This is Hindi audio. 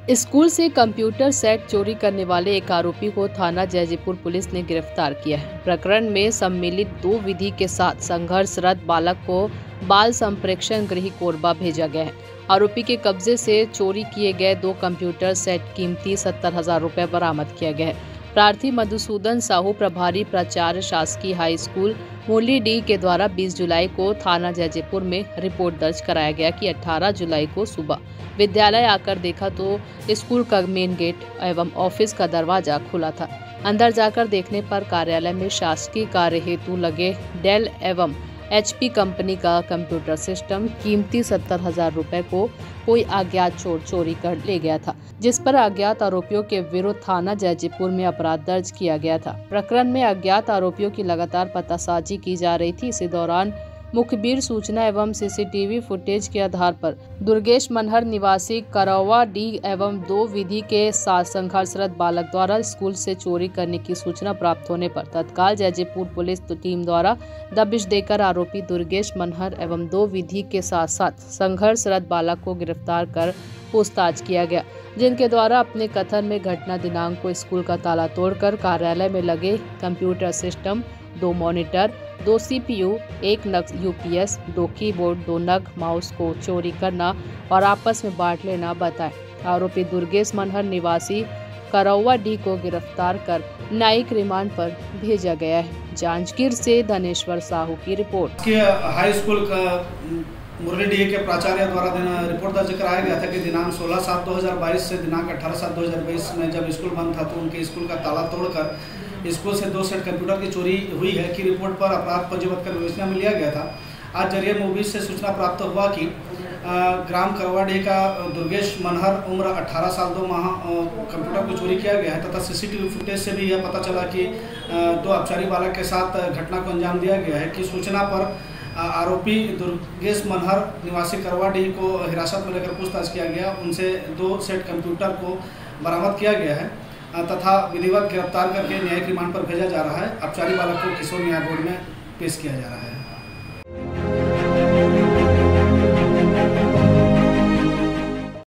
स्कूल से कंप्यूटर सेट चोरी करने वाले एक आरोपी को थाना जयजीपुर पुलिस ने गिरफ्तार किया है। प्रकरण में सम्मिलित 2 विधि के साथ संघर्षरत बालक को बाल संप्रेक्षण गृह कोरबा भेजा गया है। आरोपी के कब्जे से चोरी किए गए 2 कंप्यूटर सेट कीमती 70,000 रुपये बरामद किया गया है। प्रार्थी मधुसूदन साहू प्रभारी प्राचार्य शासकीय हाई स्कूल मुरली डी के द्वारा 20 जुलाई को थाना जयजीपुर में रिपोर्ट दर्ज कराया गया कि 18 जुलाई को सुबह विद्यालय आकर देखा तो स्कूल का मेन गेट एवं ऑफिस का दरवाजा खुला था। अंदर जाकर देखने पर कार्यालय में शासकीय कार्य हेतु लगे डेल एवं HP कंपनी का कंप्यूटर सिस्टम कीमती 70,000 रुपये को कोई अज्ञात चोर चोरी कर ले गया था, जिस पर अज्ञात आरोपियों के विरुद्ध थाना जयजीपुर में अपराध दर्ज किया गया था। प्रकरण में अज्ञात आरोपियों की लगातार पतासाजी की जा रही थी। इसी दौरान मुखबिर सूचना एवं CCTV फुटेज के आधार पर दुर्गेश मनहर निवासी करौवा डी एवं 2 विधि के साथ संघर्षरत बालक द्वारा स्कूल से चोरी करने की सूचना प्राप्त होने पर तत्काल जयजीपुर पुलिस टीम द्वारा दबिश देकर आरोपी दुर्गेश मनहर एवं 2 विधि के साथ साथ संघर्षरत बालक को गिरफ्तार कर पूछताछ किया गया, जिनके द्वारा अपने कथन में घटना दिनांक को स्कूल का ताला तोड़कर कार्यालय में लगे कंप्यूटर सिस्टम, 2 मॉनिटर, 2 CPU, 1 नग UPS, 2 कीबोर्ड, 2 नग माउस को चोरी करना और आपस में बांट लेना बताए। आरोपी दुर्गेश मनहर निवासी करौवा डी को गिरफ्तार कर न्यायिक रिमांड पर भेजा गया है। जांजगीर से धनेश्वर साहू की रिपोर्ट। हाई स्कूल का मुरली डी के प्राचार्य द्वारा रिपोर्ट दर्ज कराया गया था कि दिनांक 16/7/2022 से दिनांक 18/7/2022 में जब स्कूल बंद था तो उनके स्कूल का ताला तोड़कर स्कूल से 2 सेट कंप्यूटर की चोरी हुई है की रिपोर्ट पर अपराध पंजीबद्ध कर विवेचना में लिया गया था। आज जरिए मूवीज से सूचना प्राप्त हुआ कि ग्राम करवाडी का दुर्गेश मनहर उम्र 18 साल 2 माह कंप्यूटर की चोरी किया गया है तथा CCTV फुटेज से भी यह पता चला कि 2 अपचारी बालक के साथ घटना को अंजाम दिया गया है कि सूचना पर आरोपी दुर्गेश मनहर निवासी करवाडी को हिरासत में लेकर पूछताछ किया गया। उनसे 2 सेट कंप्यूटर को बरामद किया गया है तथा विधिवत गिरफ्तार करके न्यायिक रिमांड पर भेजा जा रहा है। अपचारी बालक को किशोर न्याय बोर्ड में पेश किया जा रहा है।